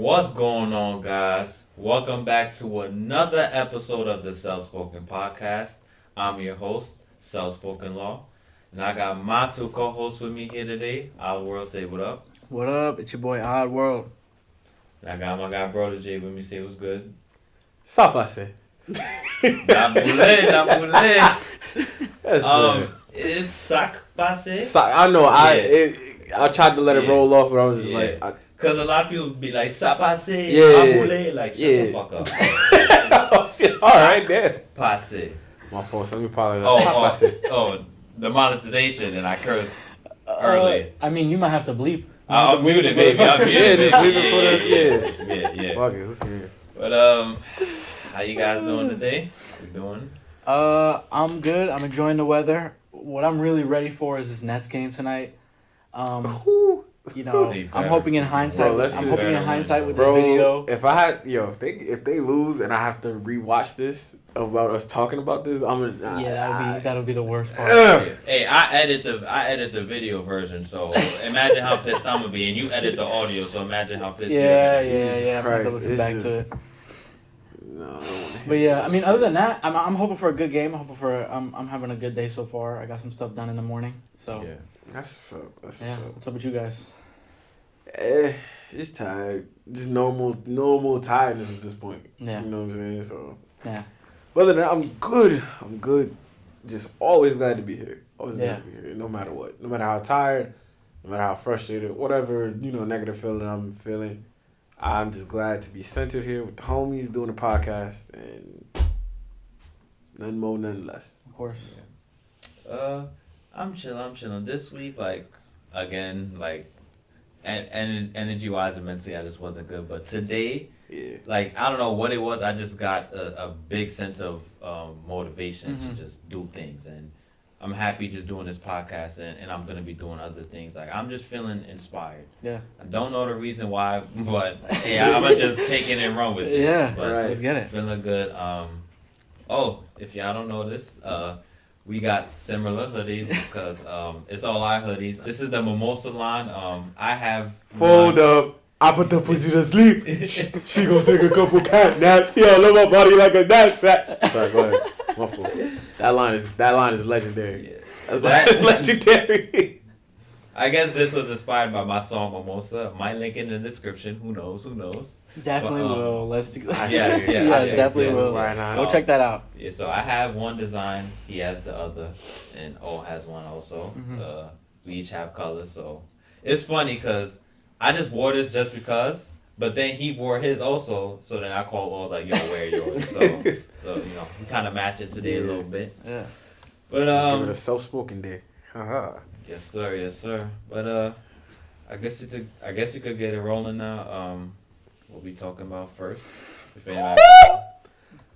What's going on, guys? Welcome back to another episode of the Self-Spoken Podcast. I'm your host, Self-Spoken Law, and I got my two co-hosts with me here today. OddwOrld, say what up. What up? It's your boy OddwOrld. And I got my guy Brotegé with me, say what's good. Safase. Dabule. It's sac passe. I know. I tried to let it roll off, but I was just like, because a lot of people be like sa passe, abule, like shut the fuck up. All right, then. Passe. My fault. So let me apologize. Oh, the monetization, and I cursed early. I mean, you might have to bleep. I'll mute it, baby. I'll mute it. Just bleep it for Yeah. Fuck it. Who cares? But how you guys doing today? You doing? I'm good. I'm enjoying the weather. What I'm really ready for is this Nets game tonight. You know, I'm hoping in hindsight. With this video. If I had, if they lose and I have to rewatch this about us talking about this, that'll be the worst part. Hey, I edit the video version, so imagine how pissed I'm gonna be, and you edit the audio, so imagine how pissed you're gonna be. Jesus Christ, listen back to it. No, but yeah, I mean, other than that, I'm hoping for a good game. I'm having a good day so far. I got some stuff done in the morning, so yeah. That's what's up. What's up with you guys? Just tired. Just normal tiredness at this point. Yeah. You know what I'm saying? So yeah. Other than that, I'm good. Just always glad to be here. Always glad to be here. No matter what. No matter how tired, no matter how frustrated, whatever, negative feeling I'm feeling. I'm just glad to be centered here with the homies doing a podcast and none more, none less. Of course. Yeah. I'm chilling. This week, and energy-wise and mentally, I just wasn't good. But today, I don't know what it was. I just got a big sense of motivation to just do things. And I'm happy just doing this podcast, and I'm going to be doing other things. I'm just feeling inspired. Yeah. I don't know the reason why, but hey, I'm going to just take it and run with it. Yeah, but let's get it. Feeling good. If y'all don't know this, we got similar hoodies because it's all our hoodies. This is the Mimosa line. I have... Fold up. I put the pussy to sleep. She gonna take a couple cat naps. She all over my body like a knapsack. Sorry, go ahead. My fault. That line is legendary. Yeah. That's legendary. I guess this was inspired by my song Mimosa. Might link in the description. Who knows? Definitely will. Let's. Definitely will. Right now. Go check that out. Yeah, so I have one design. He has the other, and O has one also. Mm-hmm. We each have colors, so it's funny because I just wore this just because, but then he wore his also. So then I called O like, "Yo, wear yours." So we kind of match it today a little bit. Yeah. But give it a self-spoken day. Yes, sir. But I guess you could get it rolling now. What we talking about first?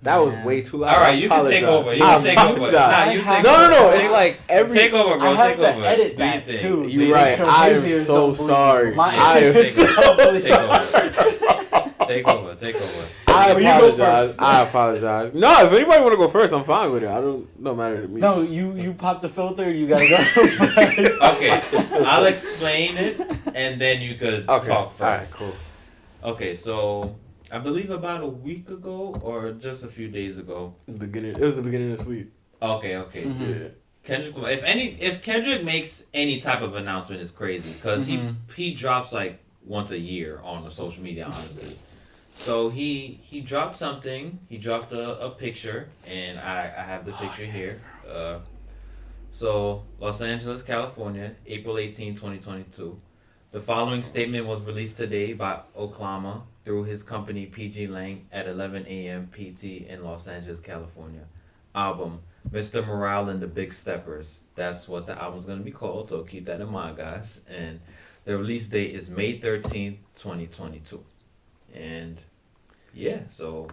That was way too loud. All right, you can take over. No. It's like every. Take over, bro. I have take over. to edit that too. You're right. I am so sorry. I am so sorry. Take over. I apologize. No, if anybody want to go first, I'm fine with it. Don't matter to me. No, you pop the filter. You gotta go first. Okay, I'll explain it, and then you could talk first. All right, cool. Okay, so I believe about a week ago or just a few days ago. It was the beginning of this week. Okay. Mm-hmm. Yeah. Kendrick Lamar. If Kendrick makes any type of announcement, it's crazy because he drops once a year on the social media, honestly. So he dropped something. He dropped a picture, and I have the picture here. So Los Angeles, California, April 18, 2022. The following statement was released today by Oklahoma through his company PG Lang at 11 a.m. PT in Los Angeles, California. Album, Mr. Morale and the Big Steppers. That's what the album's going to be called, so keep that in mind, guys. And the release date is May 13th, 2022. And yeah, so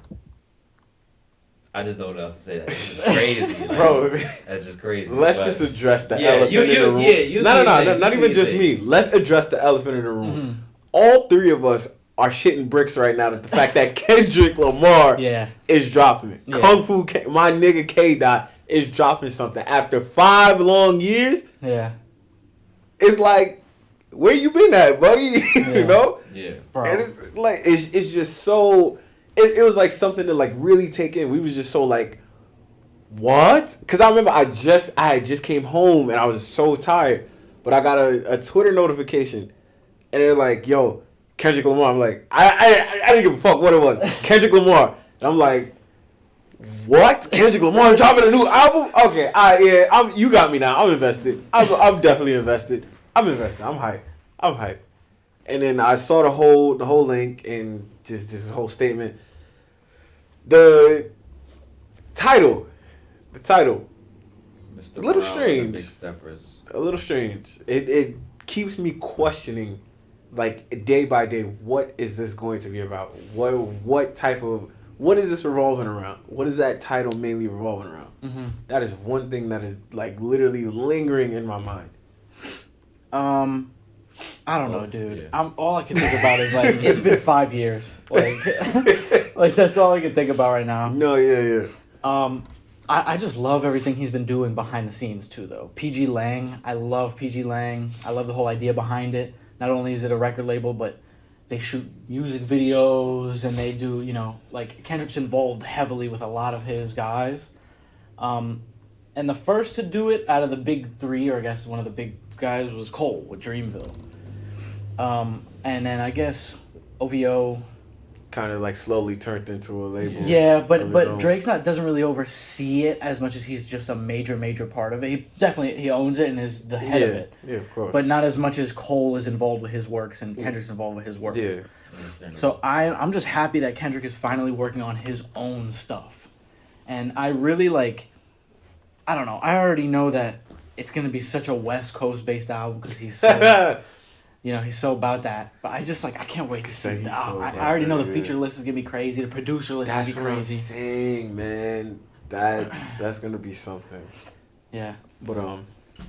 I just know what else to say. That's just crazy. Bro. That's just crazy. Let's just address the elephant in the room. No, not even just me. Let's address the elephant in the room. Mm-hmm. All three of us are shitting bricks right now at the fact that Kendrick Lamar is dropping it. Yeah. Kung Fu, my nigga K-Dot is dropping something. After 5 long years, yeah, it's like, where you been at, buddy? You know? Yeah. Bro. And it's like, it's just so, it was like something to like really take in. We was just so like, what? Because I remember I had just came home and I was so tired, but I got a Twitter notification and they're like, yo, Kendrick Lamar. I'm like, I didn't give a fuck what it was. Kendrick Lamar. And I'm like, what? Kendrick Lamar dropping a new album? Okay, you got me now. I'm invested. I'm definitely invested. I'm hyped. And then I saw the whole link and just this whole statement. The title. Mr. A little Brown, strange. Big Steppers. A little strange. It keeps me questioning, like day by day, what is this going to be about? What is this revolving around? What is that title mainly revolving around? Mm-hmm. That is one thing that is like literally lingering in my mind. I don't know, dude. Yeah. All I can think about is like it's been 5 years. Like that's all I can think about right now. No, yeah. I just love everything he's been doing behind the scenes too, though. PG Lang, I love PG Lang. I love the whole idea behind it. Not only is it a record label, but they shoot music videos and they do, like Kendrick's involved heavily with a lot of his guys. And the first to do it out of the big three, or I guess one of the big guys, was Cole with Dreamville. And then I guess OVO kind of like slowly turned into a label. Yeah, but Drake's doesn't really oversee it as much as he's just a major part of it. He owns it and is the head of it. Yeah, of course. But not as much as Cole is involved with his works and Kendrick's involved with his works. Yeah. So I'm just happy that Kendrick is finally working on his own stuff. And I really I don't know, I already know that it's going to be such a West Coast based album because he's so... he's so about that. But I just, I can't wait to see that. I already know the feature list is going to be crazy. The producer list is going to be crazy. That's what I'm saying, man. That's going to be something. Yeah. But,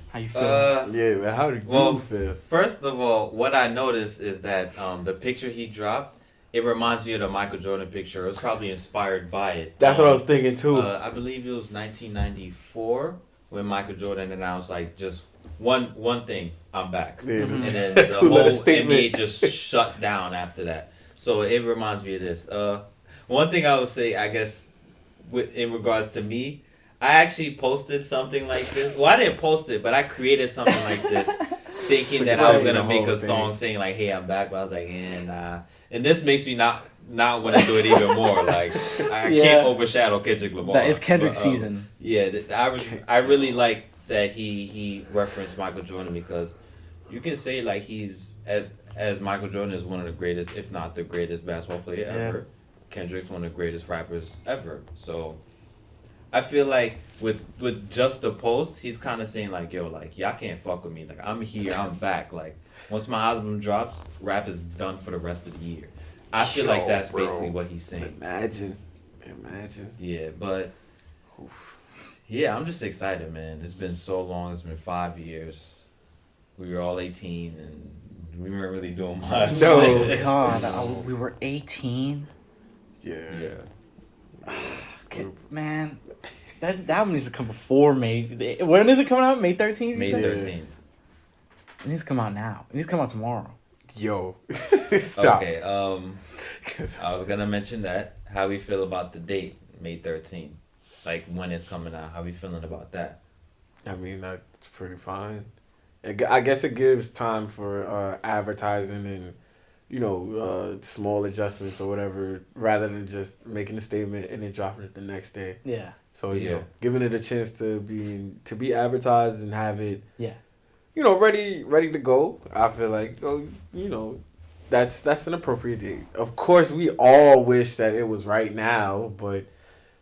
how you feel? Man, how do you feel? First of all, what I noticed is that the picture he dropped, it reminds me of the Michael Jordan picture. It was probably inspired by it. That's what I was thinking, too. I believe it was 1994 when Michael Jordan announced, just one thing, I'm back. Yeah. And then the whole NBA just shut down after that. So it reminds me of this. One thing I would say, I guess, in regards to me, I actually posted something like this. Well, I didn't post it, but I created something like this, thinking that I was going to make a song saying, hey, I'm back. But I was like, nah. And this makes me not want to do it even more. I can't overshadow Kendrick Lamar. It's Kendrick's season. Yeah, I really like that he referenced Michael Jordan because you can say he's as Michael Jordan is one of the greatest, if not the greatest basketball player ever. Kendrick's one of the greatest rappers ever. So I feel like with just the post, he's kind of saying y'all can't fuck with me. I'm here, I'm back. Once my album drops, rap is done for the rest of the year. I feel like that's basically what he's saying. Imagine. Yeah, but yeah, I'm just excited, man. It's been so long. It's been 5 years. We were all 18 and we weren't really doing much. No. God, we were 18? Yeah. Man, that album needs to come before May. When is it coming out? May 13th? May 13th. It needs to come out now. It needs to come out tomorrow. Yo. Stop. Okay, I was going to mention that. How we feel about the date, May 13th. When it's coming out. How we feeling about that? I mean, that's pretty fine. I guess it gives time for advertising and, small adjustments or whatever, rather than just making a statement and then dropping it the next day. Yeah. So, giving it a chance to be advertised and have it, yeah, ready to go. I feel like, that's an appropriate date. Of course, we all wish that it was right now, but,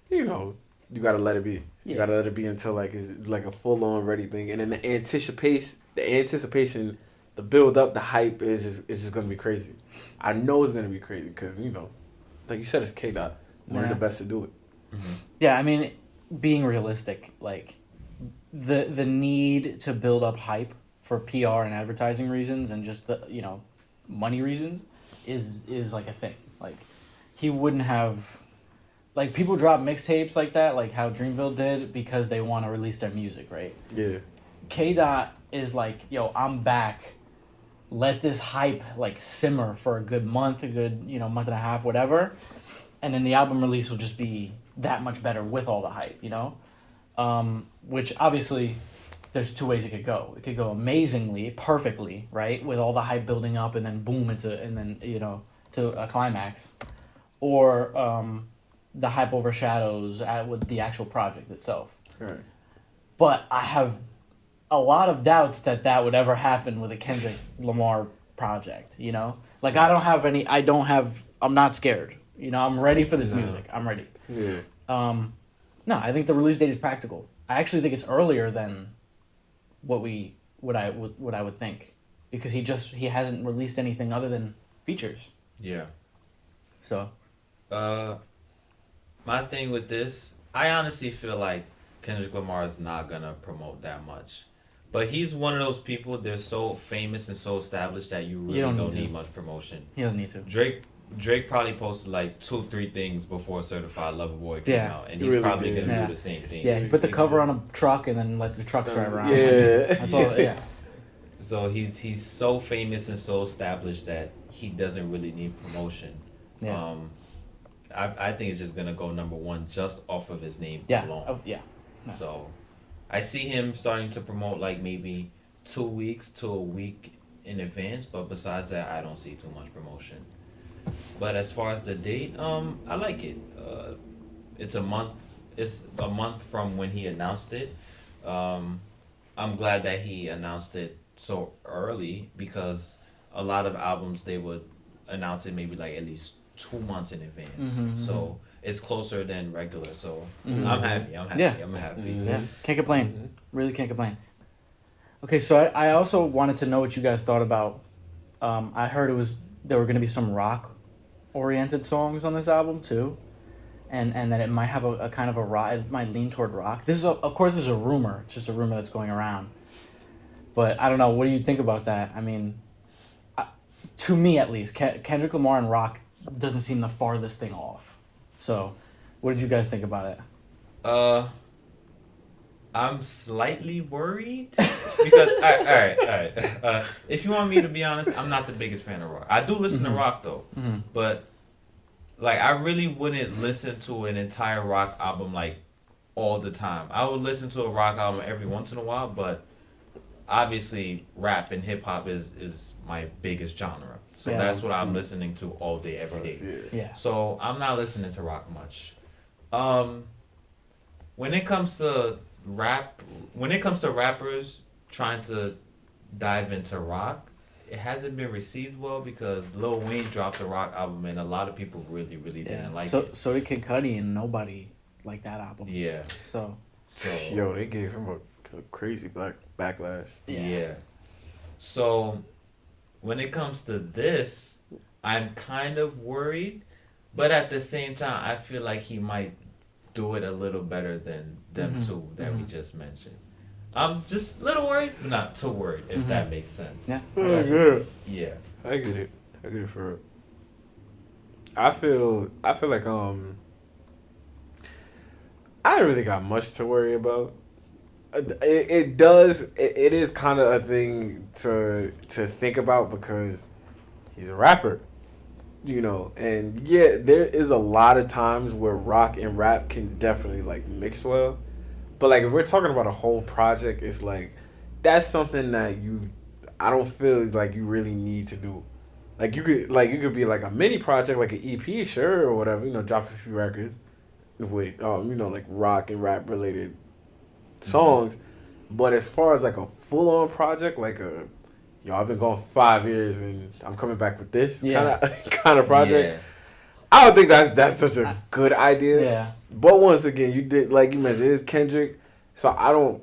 you gotta let it be. You gotta let it be until it's a full on ready thing, and then the anticipation, the build up, the hype is just gonna be crazy. I know it's gonna be crazy because like you said, it's K-Dot, one of the best to do it. Mm-hmm. Yeah, I mean, being realistic, the need to build up hype for PR and advertising reasons and just the money reasons is a thing. He wouldn't have. People drop mixtapes like that, how Dreamville did, because they want to release their music, right? Yeah. K-Dot is yo, I'm back let this hype like simmer for a good month, month and a half, whatever, and then the album release will just be that much better with all the hype, which obviously there's two ways it could go. It could go amazingly, perfectly, right, with all the hype building up, and then boom, to a climax, or the hype overshadows with the actual project itself. Right. But I have a lot of doubts that would ever happen with a Kendrick Lamar project. Like I'm not scared. I'm ready for this music. I'm ready. Yeah. No, I think the release date is practical. I actually think it's earlier than what I would think, because he hasn't released anything other than features. Yeah. So. My thing with this, I honestly feel like Kendrick Lamar is not gonna promote that much, but he's one of those people. They're so famous and so established that you really don't need much promotion. He doesn't need to. Drake probably posted like 2-3 things before Certified Lover Boy came out, and he's really probably gonna do the same thing. Yeah, he put the cover on a truck and then let the truck drive around. Yeah, that's all. Yeah. So he's so famous and so established that he doesn't really need promotion. Yeah. I think it's just gonna go number one just off of his name alone. No. So, I see him starting to promote like maybe 2 weeks to a week in advance, but besides that, I don't see too much promotion. But as far as the date, I like it. It's a month. It's a month from when he announced it. I'm glad that he announced it so early, because a lot of albums they would announce it maybe like at least 2 months in advance. So it's closer than regular. So I'm happy. Yeah. I'm happy. Yeah. Can't complain. Really can't complain. Okay, so I also wanted to know what you guys thought about. I heard there were going to be some rock-oriented songs on this album too, and that it might have a kind of a rock. It might lean toward rock. Of course, this is a rumor. It's just a rumor that's going around. But I don't know. What do you think about that? I mean, to me at least, Kendrick Lamar and rock doesn't seem the farthest thing off. So, what did you guys think about it? I'm slightly worried because all right. If you want me to be honest, I'm not the biggest fan of rock. I do listen to rock though, but like I really wouldn't listen to an entire rock album like all the time. I would listen to a rock album every once in a while, but obviously rap and hip hop is my biggest genre. So that's what I'm listening to all day, every day. Yeah. So I'm not listening to rock much. When it comes to rappers trying to dive into rock, it hasn't been received well because Lil Wayne dropped a rock album and a lot of people really, really didn't like it. So did Kid Cudi, and nobody liked that album. Yeah. So Yo, they gave him a crazy backlash. Yeah. So when it comes to this, I'm kind of worried, but at the same time, I feel like he might do it a little better than them two that we just mentioned. I'm just a little worried, but not too worried, if that makes sense. Yeah. Yeah. I get it for real. I feel like I don't really got much to worry about. It is kind of a thing to think about because he's a rapper, and yeah, there is a lot of times where rock and rap can definitely like mix well, but like if we're talking about a whole project, it's like that's something that I don't feel like you really need to do. Like you could be like a mini project, like an EP, sure, or whatever, drop a few records with like rock and rap related songs, but as far as like a full on project, like I've been going 5 years and I'm coming back with this kind of project. Yeah. I don't think that's such a good idea. Yeah. But once again, you did, like you mentioned, it's Kendrick, so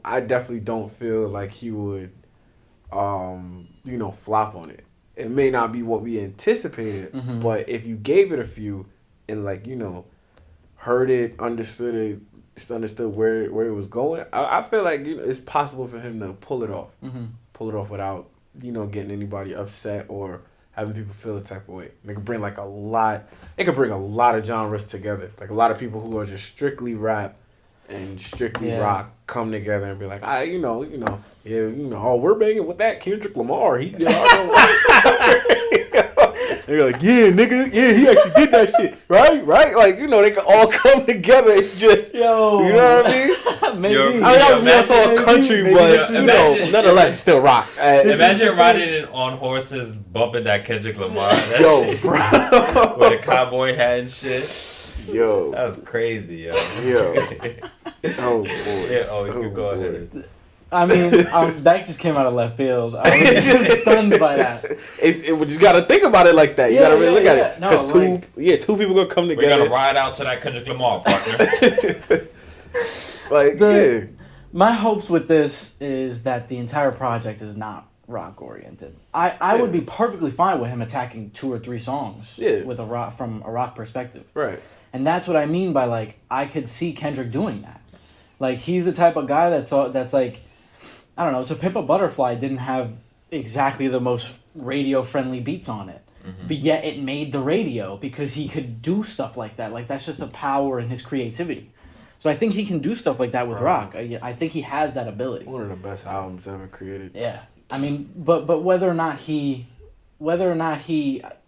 I definitely don't feel like he would flop on it. It may not be what we anticipated, but if you gave it a few and like heard it, understood where it was going, I feel like it's possible for him to pull it off without getting anybody upset or having people feel a type of way. It could bring a lot of genres together, like a lot of people who are just strictly rap and Strictly Rock come together and be like, oh, we're banging with that Kendrick Lamar. He did And you're like, yeah, nigga, yeah, he actually did that shit, right? Like, they can all come together and just, you know what I mean? Maybe. That was more so a country, but nonetheless, it's still rock. Imagine riding on horses, bumping that Kendrick Lamar. That bro, with a cowboy hat and shit. Yo, that was crazy, yo. Oh boy. Yeah, you can go ahead. I mean, that just came out of left field. I was just stunned by that. You got to think about it like that. You got to really look at it. Because two people going to come together. We're going to ride out to that Kendrick Lamar, partner. My hopes with this is that the entire project is not rock-oriented. I would be perfectly fine with him attacking 2 or 3 songs with from a rock perspective. Right. And that's what I mean by, like, I could see Kendrick doing that. Like, he's the type of guy that's like, I don't know, To Pimp a Butterfly didn't have exactly the most radio-friendly beats on it. Mm-hmm. But yet it made the radio because he could do stuff like that. Like, that's just a power in his creativity. So I think he can do stuff like that with rock. I think he has that ability. One of the best albums ever created. Yeah. I mean, but whether or not he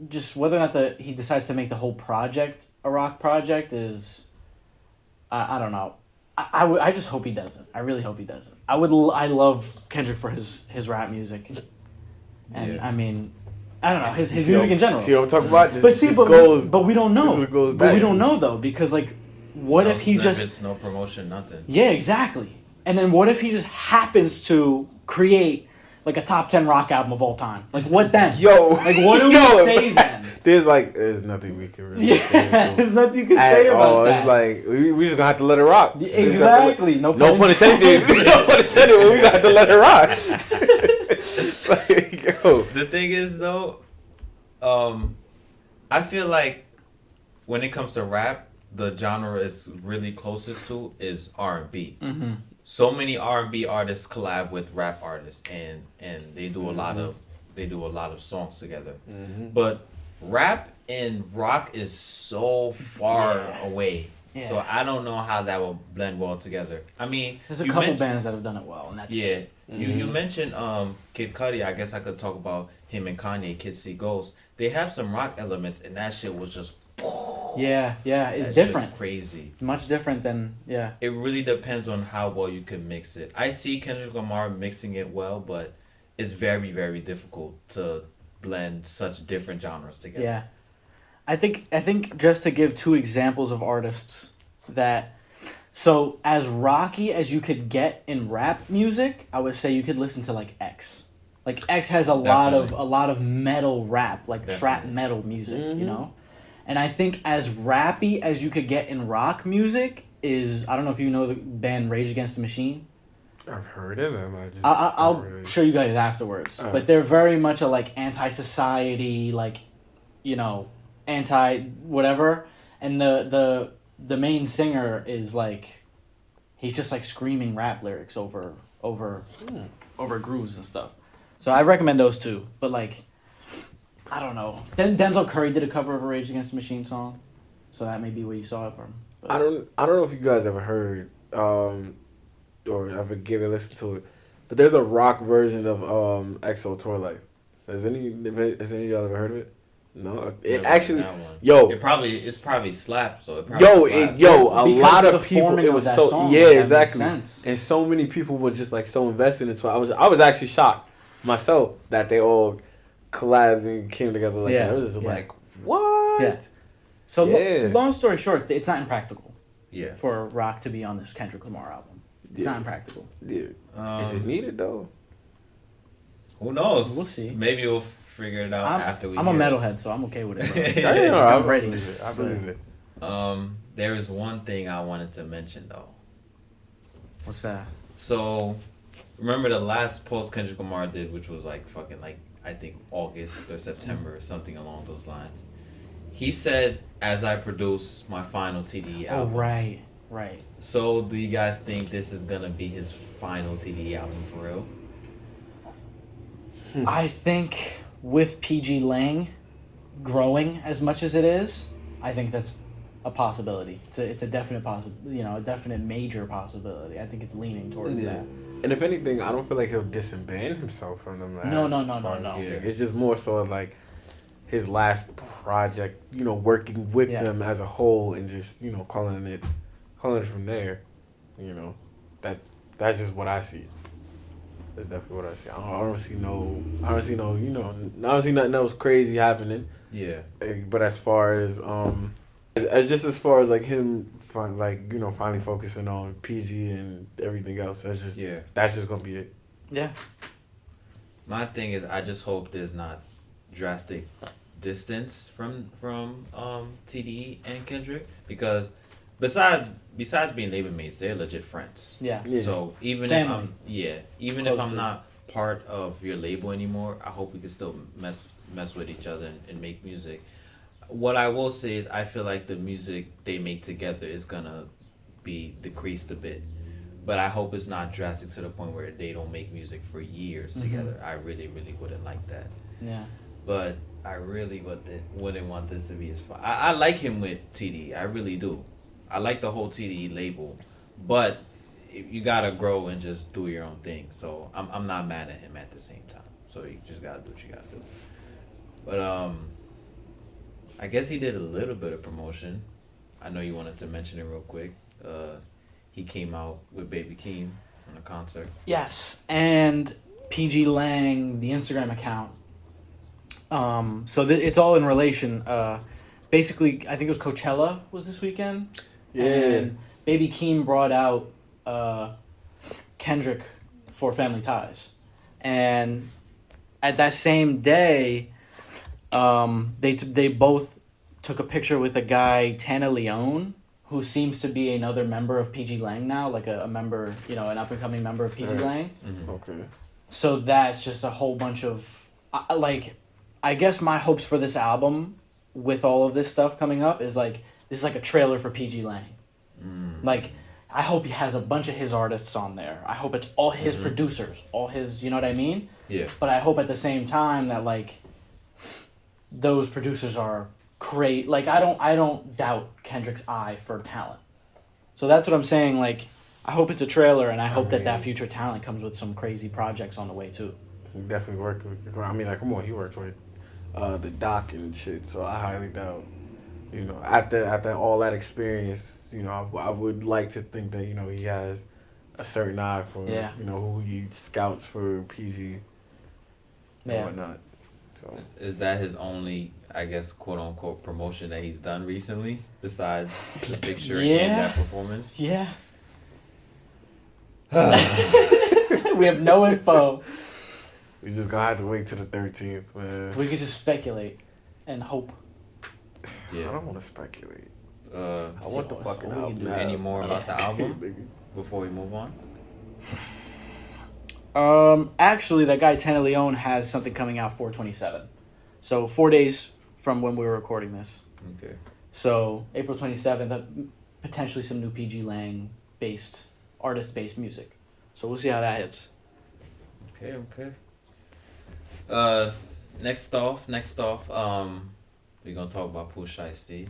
decides to make the whole project a rock project is, I don't know. I just hope he doesn't. I really hope he doesn't. I love Kendrick for his rap music, and I mean, I don't know his music in general. See what I'm talking about? But we don't know. But we don't know though, because like, what if he just no promotion, nothing? Yeah, exactly. And then what if he just happens to create like a top 10 rock album of all time? Like, what then? Like, what do we say then? There's nothing we can really say. There's nothing you can say about that. It's like, we just gonna have to let it rock. Exactly. No pun intended. No pun intended, but we gonna have to let it rock. The thing is, though, I feel like when it comes to rap, the genre is really closest to is R&B. Mm-hmm. So many R&B artists collab with rap artists, and they do a lot of songs together. Mm-hmm. But rap and rock is so far away. Yeah. So I don't know how that will blend well together. I mean, there's a couple bands that have done it well, and that's it. Mm-hmm. You mentioned Kid Cudi. I guess I could talk about him and Kanye, Kids See Ghosts. They have some rock elements, and that shit was just. Yeah, it's different. Crazy. Much different than It really depends on how well you can mix it. I see Kendrick Lamar mixing it well, but it's very, very difficult to blend such different genres together. Yeah, I think just to give 2 examples of artists that, so as rocky as you could get in rap music, I would say you could listen to like X. Like X has a lot of metal rap, like trap metal music, you know. And I think as rappy as you could get in rock music is, I don't know if you know the band Rage Against the Machine. I've heard of them. I'll show you guys afterwards. But they're very much a like anti-society, like, anti-whatever. And the main singer is like, he's just like screaming rap lyrics over grooves and stuff. So I recommend those 2. But like, I don't know. Then Denzel Curry did a cover of a Rage Against the Machine song, so that may be where you saw it from. But I don't know if you guys ever heard or ever given a listen to it, but there's a rock version of EXO Tour Life. Has any of y'all ever heard of it? No, it actually, it's probably slapped. So it probably a lot of people. It was so song, exactly, and so many people were just like so invested into it. I was actually shocked myself that they all collabed and came together like that. It was just like, what? Yeah. So long story short, it's not impractical. Yeah. For rock to be on this Kendrick Lamar album, it's not impractical. Yeah. Is it needed though? Who knows? We'll see. Maybe we'll figure it out after we. I'm a metalhead, so I'm okay with it. I'm ready. I believe it. There is one thing I wanted to mention though. What's that? So, remember the last post Kendrick Lamar did, which was like fucking like, I think August or September or something along those lines. He said, as I produce my final TDE album. Oh, right. So do you guys think this is going to be his final TDE album for real? I think with PG Lang growing as much as it is, I think that's a possibility. It's a definite a definite major possibility. I think it's leaning towards that. And if anything, I don't feel like he'll disband himself from them. No. It's just more so like his last project, working with them as a whole and just, calling it from there. That's just what I see. That's definitely what I see. I don't see nothing else crazy happening. Yeah. But as far as as far as like him, finally focusing on PG and everything else, that's just gonna be it. Yeah. My thing is, I just hope there's not drastic distance from TDE and Kendrick, because besides being label mates, they're legit friends. Yeah. So even Family. if I'm not part of your label anymore, I hope we can still mess with each other and make music. What I will say is, I feel like the music they make together is gonna be decreased a bit, but I hope it's not drastic to the point where they don't make music for years together. I really, really wouldn't like that. Yeah. But I really wouldn't want this to be as fun. I like him with TDE. I really do. I like the whole TDE label, but you gotta grow and just do your own thing. So I'm not mad at him at the same time. So you just gotta do what you gotta do. But I guess he did a little bit of promotion. I know you wanted to mention it real quick. He came out with Baby Keem on a concert. Yes, and PG Lang, the Instagram account. So it's all in relation. Basically, I think it was Coachella was this weekend. Yeah. And Baby Keem brought out Kendrick for Family Ties, and at that same day, they both took a picture with a guy, Tana Leone, who seems to be another member of PG Lang now, like a member, an up and coming member of PG Lang. Mm-hmm. Okay. So that's just a whole bunch of I guess my hopes for this album, with all of this stuff coming up, is like this is like a trailer for PG Lang. Like, I hope he has a bunch of his artists on there. I hope it's all his producers, all his, you know what I mean? Yeah. But I hope at the same time that like those producers are great. Like, I don't doubt Kendrick's eye for talent. So that's what I'm saying. Like, I hope it's a trailer, and I hope that future talent comes with some crazy projects on the way too. He definitely worked with. I mean, like, come on, he worked with the Doc and shit. So I highly doubt. After all that experience, I would like to think that he has a certain eye for who he scouts for PG and whatnot. So is that his only, I guess, quote unquote promotion that he's done recently, besides the picture and that performance? Yeah. We have no info. We just gonna have to wait till the 13th, man. We could just speculate and hope. Yeah. I don't want to speculate. I want the fucking album. Do any more about the album before we move on? Actually, that guy Tana Leone has something coming out 4/27, so 4 days from when we were recording this. Okay. So April 27th, potentially some new PG Lang artist-based music. So we'll see how that hits. Okay. Next off, we're gonna talk about Pooh Shiesty.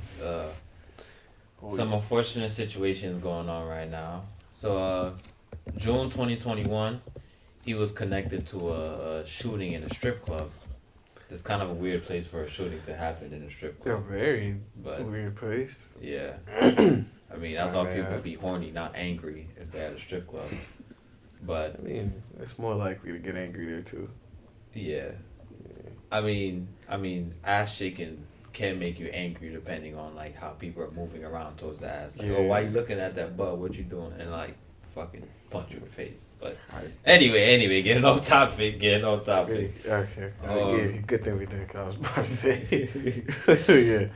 Some unfortunate situations going on right now. So, June 2021, he was connected to a shooting in a strip club. It's kind of a weird place for a shooting to happen, in a strip club. A very weird place. Yeah. I mean, I thought people would be horny, not angry, if they had a strip club. But I mean, it's more likely to get angry there too. Yeah. I mean, ass shaking can make you angry depending on like how people are moving around towards the ass. Like, oh, why you looking at that butt? What you doing? And like, fucking punch you in the face. But anyway, getting off topic. Okay. Good thing we did. I was about to say.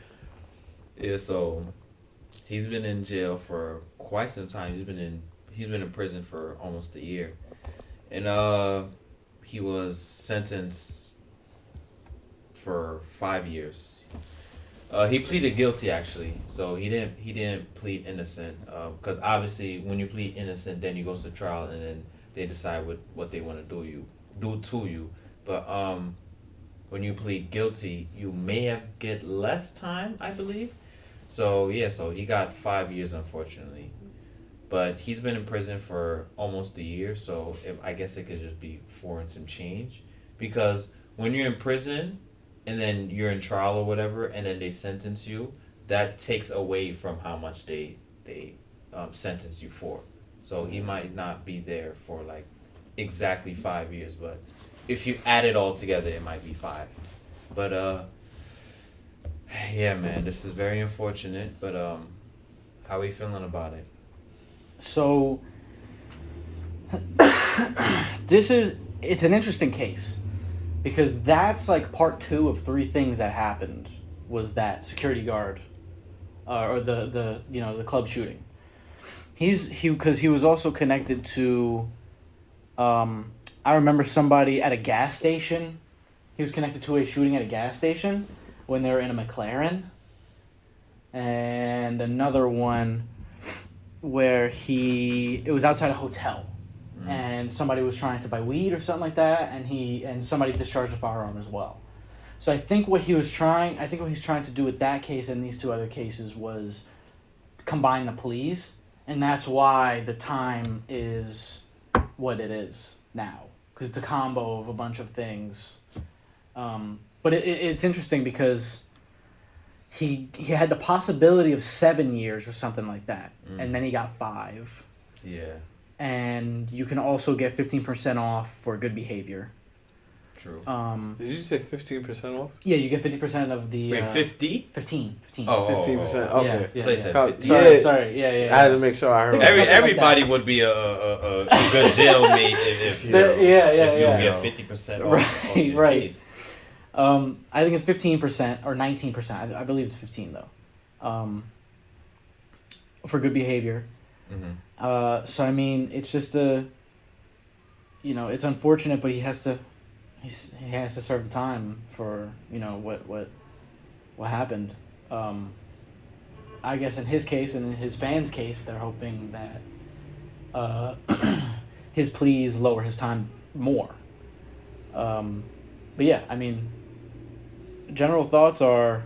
Yeah. So he's been in jail for quite some time. He's been in prison for almost a year, and he was sentenced for 5 years. He pleaded guilty actually, so he didn't plead innocent. Because obviously, when you plead innocent, then you go to trial, and then they decide what they want to do to you. But when you plead guilty, you may get less time, I believe. So he got 5 years, unfortunately, but he's been in prison for almost a year. So I guess it could just be 4 and some change, because when you're in prison, and then you're in trial or whatever, and then they sentence you, that takes away from how much they sentence you for. So he might not be there for like exactly 5 years, but if you add it all together, it might be 5. But yeah, man, this is very unfortunate. But how are you feeling about it? So it's an interesting case, because that's like part 2 of 3 things that happened. Was that security guard, or the club shooting? Because he was also connected to, I remember somebody at a gas station. He was connected to a shooting at a gas station when they were in a McLaren. And another one where it was outside a hotel, and somebody was trying to buy weed or something like that, and somebody discharged a firearm as well. So I think what he's trying to do with that case and these 2 other cases was combine the pleas, and that's why the time is what it is now, because it's a combo of a bunch of things. But it's interesting because he had the possibility of 7 years or something like that, and then he got 5. Yeah. And you can also get 15% off for good behavior. True. Did you say 15% off? Yeah, you get 50% of the. Wait, 50? 15. Oh, 15%. Okay. Yeah. Sorry. Yeah. I had to make sure I heard. Everybody would be a good jailmate if you get 50% off your case. I think it's 15% or 19%. I believe it's 15 though. For good behavior. Mm-hmm. So I mean, it's just it's unfortunate, but he has to serve the time for what happened. I guess in his case and in his fans' case, they're hoping that his pleas lower his time more. But yeah, I mean, general thoughts are: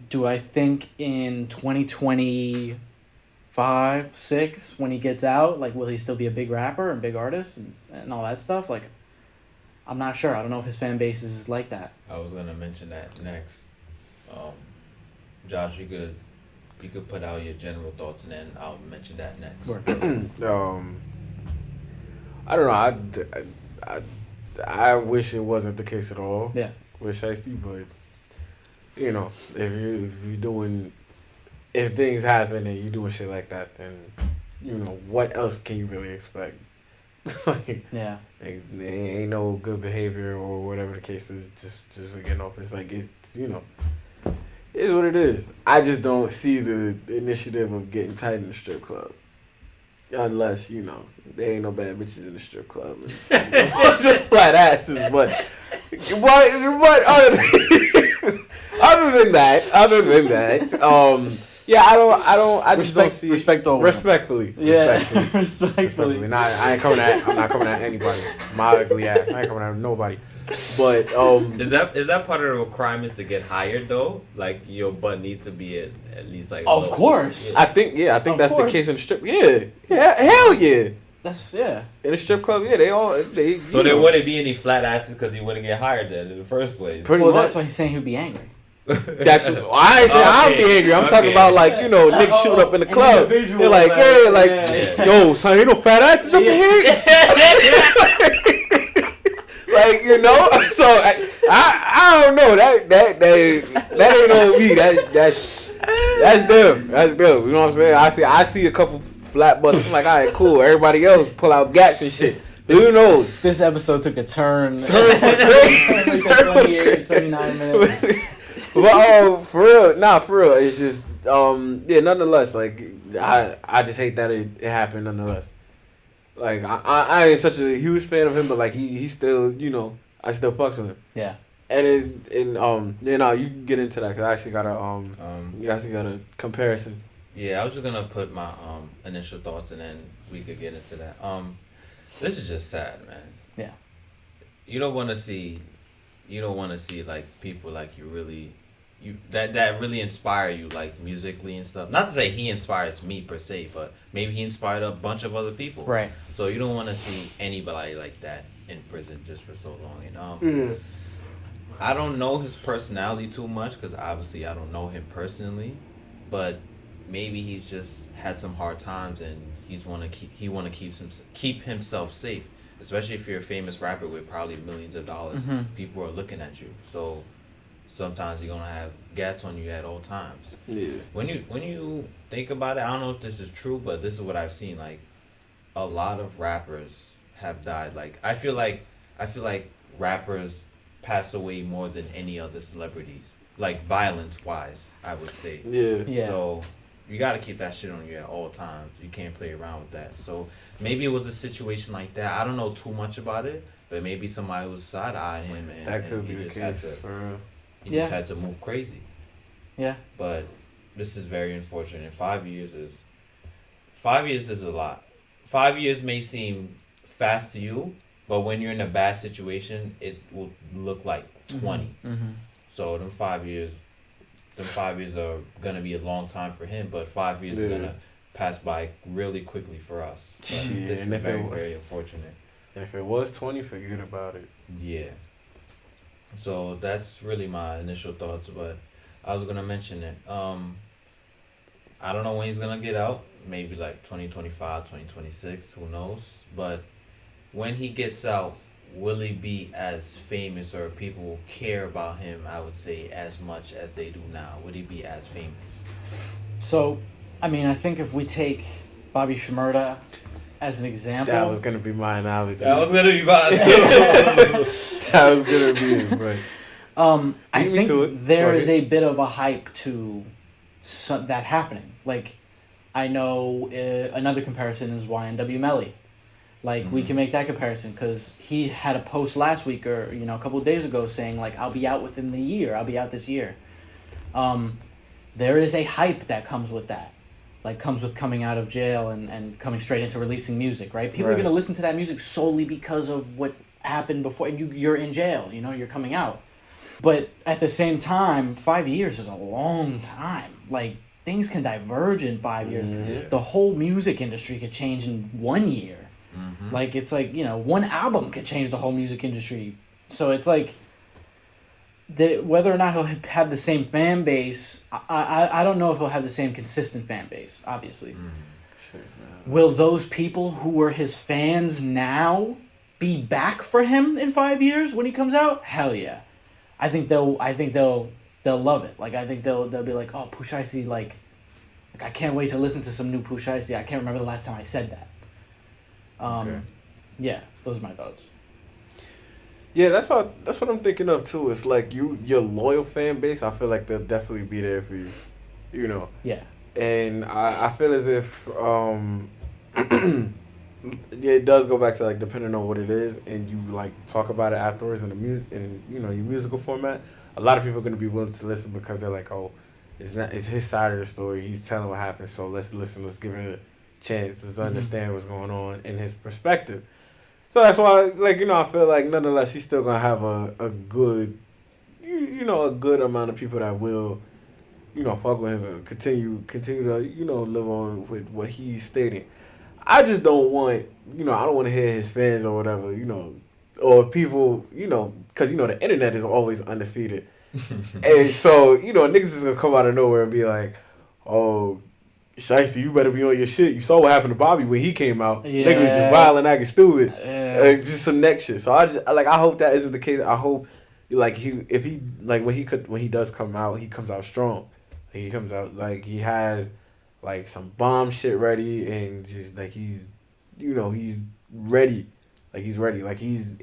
do I think in 2025, 6, when he gets out, like, will he still be a big rapper and big artist and all that stuff? Like, I'm not sure. I don't know if his fan base is like that. I was gonna mention that next. Josh, you could put out your general thoughts, and then I'll mention that next. I don't know. I wish it wasn't the case at all. Yeah. With Shiesty, but if things happen and you're doing shit like that, then what else can you really expect? Yeah. There ain't no good behavior or whatever the case is. Just for getting off. It's like it's is what it is. I just don't see the initiative of getting tight in the strip club. Unless, there ain't no bad bitches in the strip club. And a bunch of flat asses, but other than that, yeah, I just don't see respectfully. Yeah. Respectfully. Nah, I'm not coming at anybody. My ugly ass. I ain't coming at nobody. But is that part of the crime is to get hired though? Like your butt needs to be at least like. Of course. I think that's the case in the strip. Yeah, hell yeah. That's In a strip club, yeah, they. So there wouldn't be any flat asses because he wouldn't get hired then in the first place. Pretty much. That's why he's saying he'd be angry. I ain't saying I'll be angry. I'm talking about niggas shooting up in the club. They're like, yo, son, ain't no fat asses up in here. So I don't know that ain't on me. That's them. That's them. You know what I'm saying? I see a couple flat butts. I'm like, all right, cool. Everybody else pull out gats and shit. Who knows? This episode took a turn. Turn for crazy. 28, 29 minutes. But for real, it's just nonetheless, like I just hate that it happened nonetheless. Like I ain't such a huge fan of him, but like he still, I still fucks with him. Yeah. And you can get into that because I actually got a comparison. Yeah, I was just gonna put my initial thoughts and then we could get into that. This is just sad, man. Yeah. You don't want to see like people like you really that really inspire you, like musically and stuff. Not to say he inspires me per se, but maybe he inspired a bunch of other people. Right. So you don't want to see anybody like that in prison just for so long. I don't know his personality too much because obviously I don't know him personally, but maybe he's just had some hard times and he want to keep himself safe, especially if you're a famous rapper with probably millions of dollars. People are looking at you, so sometimes you're gonna have gats on you at all times. Yeah. When you think about it, I don't know if this is true, but this is what I've seen. Like, a lot of rappers have died. Like, I feel like rappers pass away more than any other celebrities. Like, violence wise, I would say. Yeah. So you gotta keep that shit on you at all times. You can't play around with that. So maybe it was a situation like that. I don't know too much about it, but maybe somebody was side-eyeing him and that could and be the case. For real. He just had to move crazy. Yeah. But this is very unfortunate. 5 years is a lot. 5 years may seem fast to you, but when you're in a bad situation, it will look like 20. So them 5 years are gonna be a long time for him, but 5 years is gonna pass by really quickly for us. This is very unfortunate. And if it was 20, forget about it. Yeah. So that's really my initial thoughts, but I was gonna mention it. I don't know when he's gonna get out. Maybe like 2025, 2026, who knows? But when he gets out, will he be as famous or people care about him, I would say, as much as they do now? Would he be as famous? So, I mean, I think if we take Bobby Shmurda as an example... That was going to be my analogy. That was going to be mine, too. That was going to be it, right. I think there is a bit of a hype to that happening. Like, I know another comparison is YNW Melly. Like, we can make that comparison because he had a post last week or, a couple of days ago saying, like, I'll be out within the year. I'll be out this year. There is a hype that comes with that. Like, comes with coming out of jail and coming straight into releasing music, right? People are going to listen to that music solely because of what happened before. You're in jail, you're coming out. But at the same time, 5 years is a long time. Like, things can diverge in 5 years. Yeah. The whole music industry could change in 1 year. Like, it's like, one album could change the whole music industry. So it's like, whether or not he'll have the same fan base, I don't know if he'll have the same consistent fan base, obviously. Sure, Will those people who were his fans now be back for him in 5 years when he comes out? Hell yeah. I think they'll love it. Like, I think they'll be like, oh, Pooh Shiesty, like I can't wait to listen to some new Pooh Shiesty. I can't remember the last time I said that. Okay. Yeah, those are my thoughts. Yeah, that's what I'm thinking of too. It's like your loyal fan base, I feel like they'll definitely be there for you. Yeah. And I feel as if it does go back to, like, depending on what it is, and you, like, talk about it afterwards in your musical format. A lot of people are gonna be willing to listen because they're like, oh, it's his side of the story. He's telling what happened, so let's listen. Let's give it a chance. Let's understand what's going on in his perspective. So that's why, like, I feel like nonetheless he's still gonna have a good, a good amount of people that will, fuck with him and continue to, live on with what he's stating. I just don't want, I don't want to hear his fans or whatever, or people, because, the internet is always undefeated. And so, niggas is going to come out of nowhere and be like, oh, Shiesty, you better be on your shit. You saw what happened to Bobby when he came out. Yeah. Niggas was just violent, acting stupid. Just some next shit. So I hope that isn't the case. I hope, like, when he does come out, he comes out strong. He comes out like he has, like, some bomb shit ready, and just like he's ready. Like, he's ready. Like, he's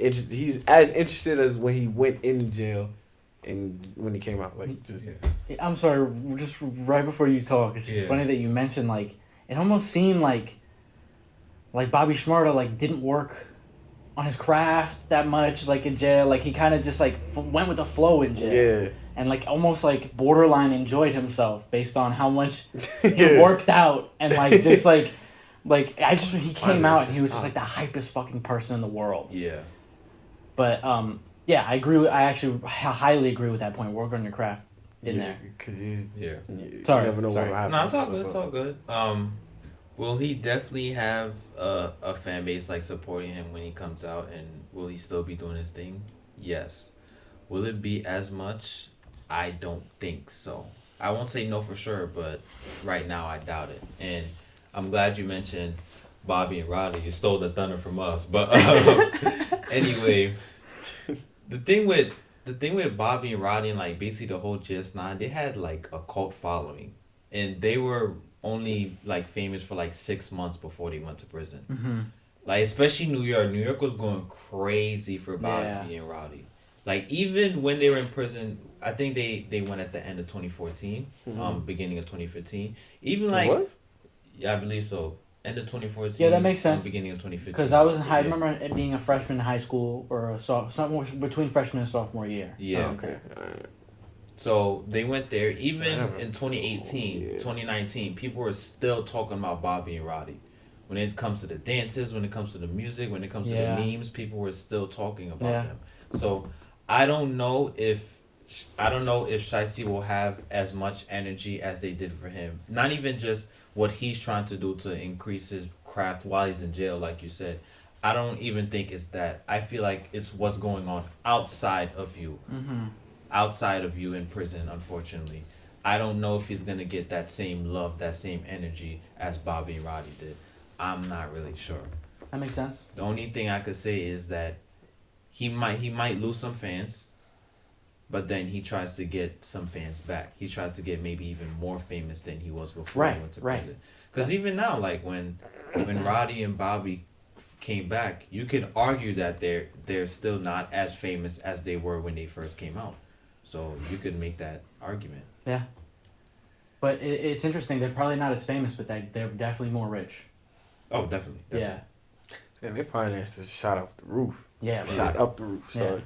as interested as when he went in jail and when he came out. Like, just. I'm sorry, just right before you talk, it's just funny that you mentioned, like, it almost seemed like Bobby Shmurda, like, didn't work on his craft that much, like, in jail. Like, he kind of just, like, went with the flow in jail. Yeah. And, like, almost, like, borderline enjoyed himself based on how much he worked out. And, like, just, like, he came out and he was just, like, the hypest fucking person in the world. Yeah. But, yeah, I agree. I actually highly agree with that point. Work on your craft. in there. Cause you Sorry, never know what will happen. No, it's all good. It's all good. Will he definitely have a fan base like supporting him when he comes out, and will he still be doing his thing? Yes. Will it be as much? I don't think so. I won't say no for sure, but right now I doubt it. And I'm glad you mentioned Bobby and Roddy. You stole the thunder from us, but anyway, the thing with Bobby and Roddy and like basically the whole GS9, they had like a cult following, and they were only like famous for like 6 months before they went to prison. Mm-hmm. Like especially New York. New York was going crazy for Bobby and Roddy. Like even when they were in prison, I think they went at the end of 2014, beginning of 2015. Even like yeah, I believe so. End of 2014. Yeah, that makes sense. Beginning of 2015. Because I remember it being a freshman in high school or somewhere between freshman and sophomore year. Yeah. Oh, okay. All right. So they went there. Even in 2018, 2019, people were still talking about Bobby and Roddy. When it comes to the dances, when it comes to the music, when it comes to the memes, people were still talking about them. So I don't know if Shiesty will have as much energy as they did for him. Not even just what he's trying to do to increase his craft while he's in jail, like you said. I don't even think it's that. I feel like it's what's going on outside of you. Mm-hmm. Outside of you in prison, unfortunately. I don't know if he's going to get that same love, that same energy as Bobby and Roddy did. I'm not really sure. That makes sense. The only thing I could say is that he might lose some fans, but then he tries to get some fans back. He tries to get maybe even more famous than he was before he went to prison. Because even now, like when Roddy and Bobby came back, you could argue that they're still not as famous as they were when they first came out. So you could make that argument. Yeah. But it's interesting. They're probably not as famous, but they're definitely more rich. Oh, definitely. Yeah. And their finances shot off the roof. Yeah. Shot up the roof. Sorry.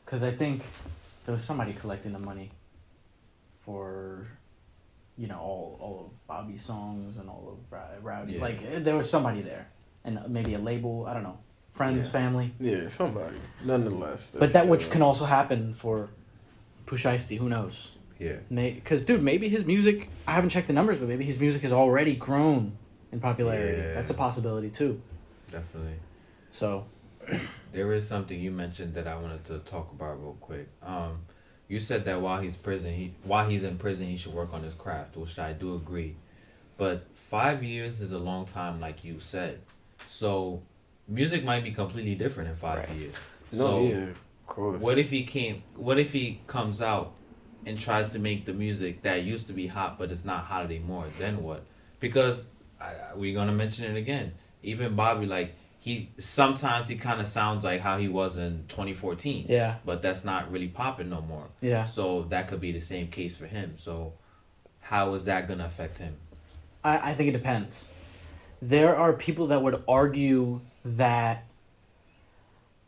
Because I think there was somebody collecting the money for, all of Bobby's songs and all of Rowdy. Yeah. Like, there was somebody there. And maybe a label, I don't know. Friends, family. Yeah, somebody. Nonetheless. But that which can also happen for Pooh Shiesty, who knows? Yeah. Because, dude, maybe his music, I haven't checked the numbers, but maybe his music has already grown in popularity. Yeah. That's a possibility, too. Definitely. So. There is something you mentioned that I wanted to talk about real quick. You said that while he's in prison, he should work on his craft, which I do agree. But 5 years is a long time, like you said. So music might be completely different in 5 years. So of course. What if he comes out and tries to make the music that used to be hot, but it's not hot anymore? Then what? Because we're gonna mention it again. Even Bobby, like sometimes he kind of sounds like how he was in 2014. Yeah. But that's not really popping no more. Yeah. So that could be the same case for him. So how is that gonna affect him? I think it depends. There are people that would argue that,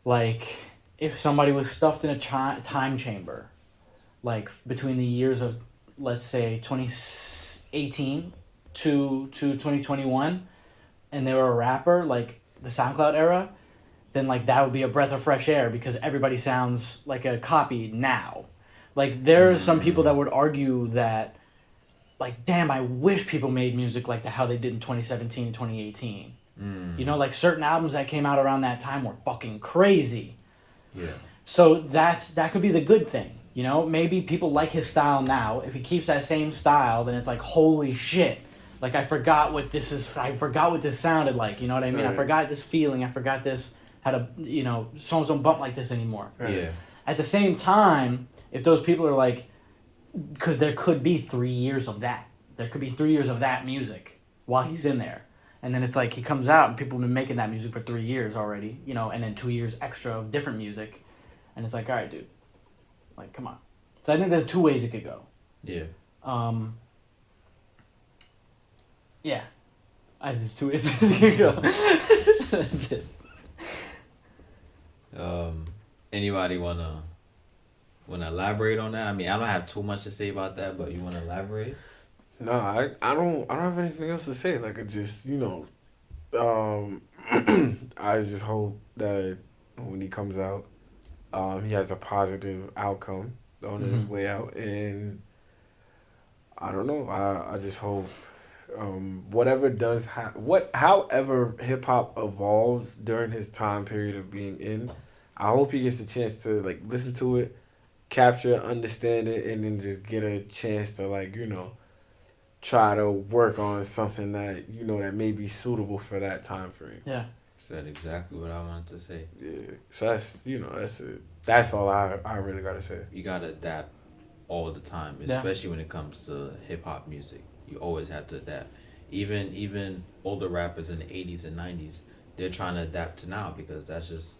like, if somebody was stuffed in a time chamber, like between the years of, let's say, 2018 to 2021, and they were a rapper, like the SoundCloud era, then like that would be a breath of fresh air because everybody sounds like a copy now. Like there are some people that would argue that, like, damn, I wish people made music like how they did in 2017 and 2018. Like certain albums that came out around that time were fucking crazy. Yeah. So that could be the good thing. Maybe people like his style now. If he keeps that same style, then it's like, holy shit. Like, I forgot what this sounded like. You know what I mean? Right. I forgot this feeling. I forgot this, how to, songs don't bump like this anymore. Right. Yeah. At the same time, if those people are like, because there could be 3 years of that. There could be 3 years of that music while he's in there. And then it's like he comes out and people have been making that music for 3 years already, and then 2 years extra of different music. And it's like, all right, dude. Like, come on. So I think there's 2 ways it could go. Yeah. Yeah. There's 2 ways it could go. That's it. Anybody wanna elaborate on that? I mean, I don't have too much to say about that, but you wanna elaborate? No, I don't have anything else to say. Like, it just, I just hope that when he comes out, he has a positive outcome on his way out, and I don't know. I just hope whatever does however hip hop evolves during his time period of being in, I hope he gets a chance to like listen to it, capture, understand it, and then just get a chance to like try to work on something that that may be suitable for that time frame. Yeah. Said exactly what I wanted to say. Yeah. So that's that's it. That's all I really gotta say. You gotta adapt all the time, especially when it comes to hip hop music. You always have to adapt. Even older rappers in the 80s and 90s, they're trying to adapt to now because that's just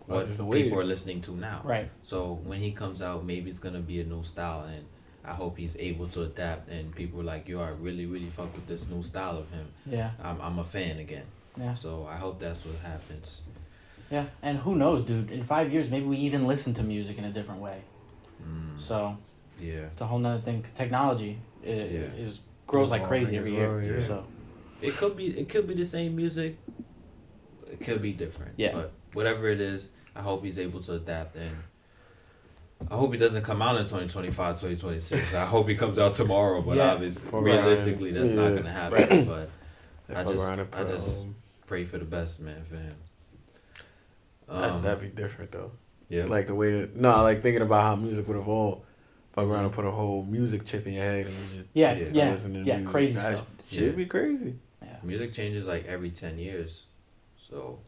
what people are listening to now. Right. So when he comes out, maybe it's gonna be a new style, and I hope he's able to adapt. And people are like, "Yo, I really fuck with this new style of him. Yeah. I'm a fan again." Yeah. So I hope that's what happens. Yeah, and who knows, dude? In 5 years, maybe we even listen to music in a different way. So. Yeah. It's a whole nother thing. Technology is grows like crazy every year. Well, yeah. So. It could be the same music. It could be different. Yeah. But whatever it is, I hope he's able to adapt, and I hope he doesn't come out in 2025, 2026. I hope he comes out tomorrow, but obviously, realistically, that's not gonna happen. But I just pray for the best, man, for him. That'd be different though. Yeah. Like the way that like thinking about how music would evolve. Fuck around and put a whole music chip in your head and you just listen to music. Crazy stuff. Should be crazy. Yeah. Music changes like every 10 years, so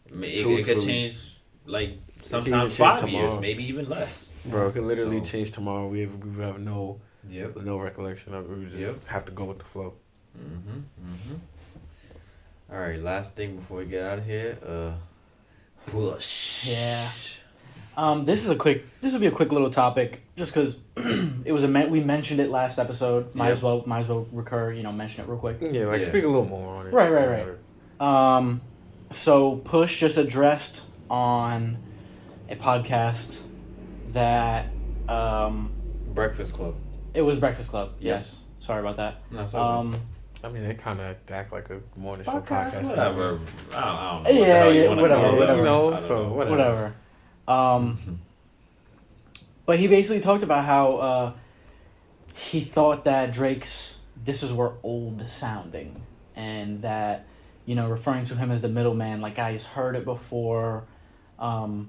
it could change like sometimes 5 years, maybe even less. Bro, it could literally change tomorrow. We would have no recollection of it. We would just have to go with the flow. All right, last thing before we get out of here. Push. Yeah. This will be a quick little topic, just because it was we mentioned it last episode. Might as well recur. Mention it real quick. Yeah, speak a little more on it. Right. So Push just addressed on a podcast that Breakfast Club. It was Breakfast Club. Yes. Sorry about that. No, sorry. I mean, they kind of act like a morning show podcast. Whatever. I don't know. Yeah, whatever. Whatever. But he basically talked about how he thought that Drake's disses were old sounding, and that referring to him as the middleman, like guys heard it before. That's